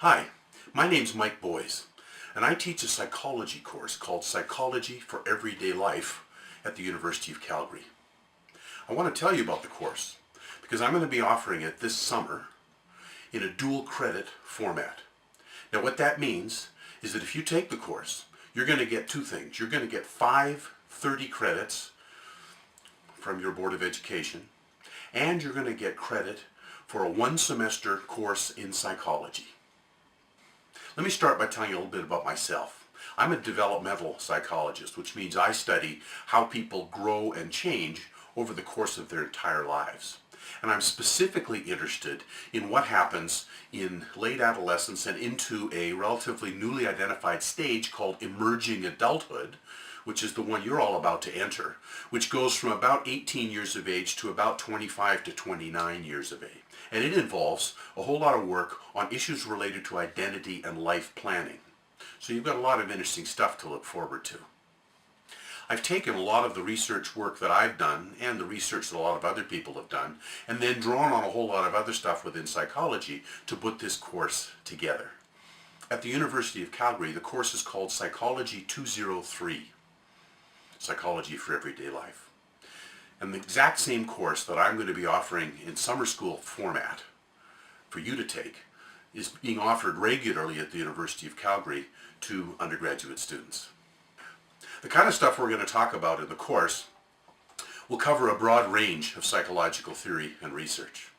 Hi, my name's Mike Boyes, and I teach a psychology course called Psychology for Everyday Life at the University of Calgary. I want to tell you about the course because I'm going to be offering it this summer in a dual credit format. Now what that means is that if you take the course, you're going to get two things. You're going to get 30 credits from your Board of Education, and you're going to get credit for a one-semester course in psychology. Let me start by telling you a little bit about myself. I'm a developmental psychologist, which means I study how people grow and change over the course of their entire lives. And I'm specifically interested in what happens in late adolescence and into a relatively newly identified stage called emerging adulthood, which is the one you're all about to enter, which goes from about 18 years of age to about 25 to 29 years of age. And it involves a whole lot of work on issues related to identity and life planning. So you've got a lot of interesting stuff to look forward to. I've taken a lot of the research work that I've done and the research that a lot of other people have done and then drawn on a whole lot of other stuff within psychology to put this course together. At the University of Calgary, the course is called Psychology 203, Psychology for Everyday Life. And the exact same course that I'm going to be offering in summer school format for you to take is being offered regularly at the University of Calgary to undergraduate students. The kind of stuff we're going to talk about in the course will cover a broad range of psychological theory and research.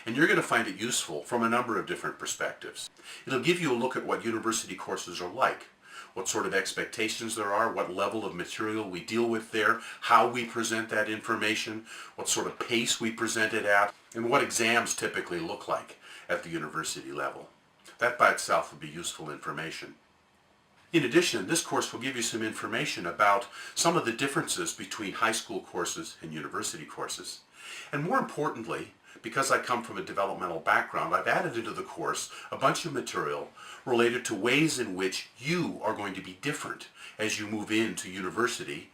And you're going to find it useful from a number of different perspectives. It'll give you a look at what university courses are like, what sort of expectations there are, what level of material we deal with there, how we present that information, what sort of pace we present it at, and what exams typically look like at the university level. That by itself will be useful information. In addition, this course will give you some information about some of the differences between high school courses and university courses. And more importantly, because I come from a developmental background, I've added into the course a bunch of material related to ways in which you are going to be different as you move into university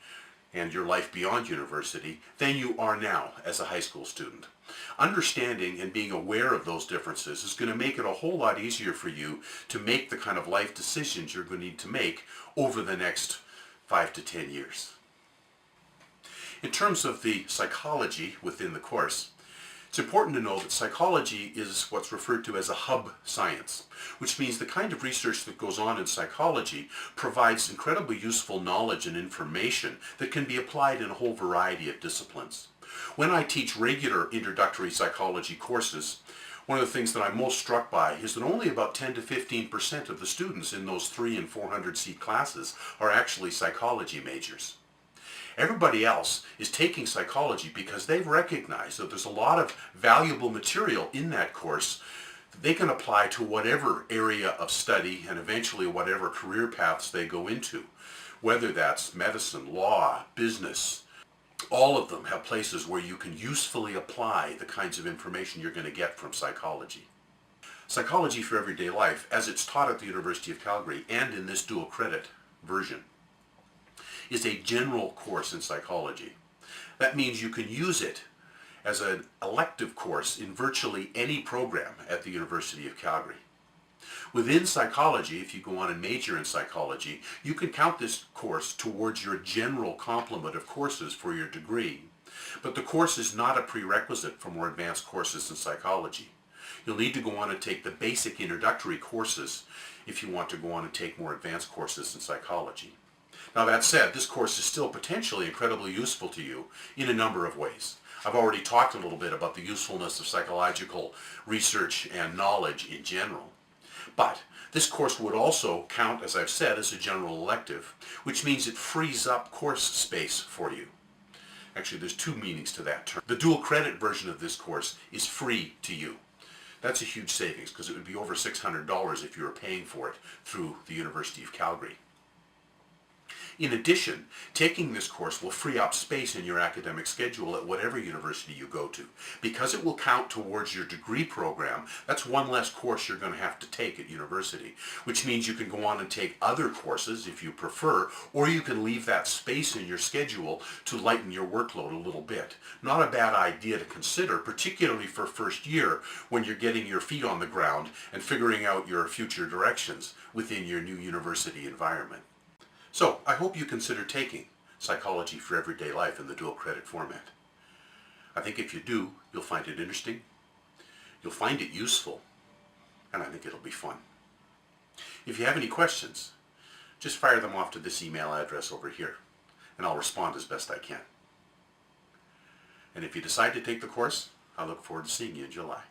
and your life beyond university than you are now as a high school student. Understanding and being aware of those differences is going to make it a whole lot easier for you to make the kind of life decisions you're going to need to make over the next 5 to 10 years. In terms of the psychology within the course, it's important to know that psychology is what's referred to as a hub science, which means the kind of research that goes on in psychology provides incredibly useful knowledge and information that can be applied in a whole variety of disciplines. When I teach regular introductory psychology courses, one of the things that I'm most struck by is that only about 10 to 15% of the students in those 300 and 400 seat classes are actually psychology majors. Everybody else is taking psychology because they've recognized that there's a lot of valuable material in that course that they can apply to whatever area of study and eventually whatever career paths they go into. Whether that's medicine, law, business, all of them have places where you can usefully apply the kinds of information you're going to get from psychology. Psychology for Everyday Life, as it's taught at the University of Calgary and in this dual credit version, is a general course in psychology. That means you can use it as an elective course in virtually any program at the University of Calgary. Within psychology, if you go on and major in psychology, you can count this course towards your general complement of courses for your degree. But the course is not a prerequisite for more advanced courses in psychology. You'll need to go on and take the basic introductory courses if you want to go on and take more advanced courses in psychology. Now that said, this course is still potentially incredibly useful to you in a number of ways. I've already talked a little bit about the usefulness of psychological research and knowledge in general. But this course would also count, as I've said, as a general elective, which means it frees up course space for you. Actually, there's two meanings to that term. The dual credit version of this course is free to you. That's a huge savings because it would be over $600 if you were paying for it through the University of Calgary. In addition, taking this course will free up space in your academic schedule at whatever university you go to. Because it will count towards your degree program, that's one less course you're going to have to take at university, which means you can go on and take other courses if you prefer, or you can leave that space in your schedule to lighten your workload a little bit. Not a bad idea to consider, particularly for first year when you're getting your feet on the ground and figuring out your future directions within your new university environment. So, I hope you consider taking Psychology for Everyday Life in the dual credit format. I think if you do, you'll find it interesting, you'll find it useful, and I think it'll be fun. If you have any questions, just fire them off to this email address over here, and I'll respond as best I can. And if you decide to take the course, I look forward to seeing you in July.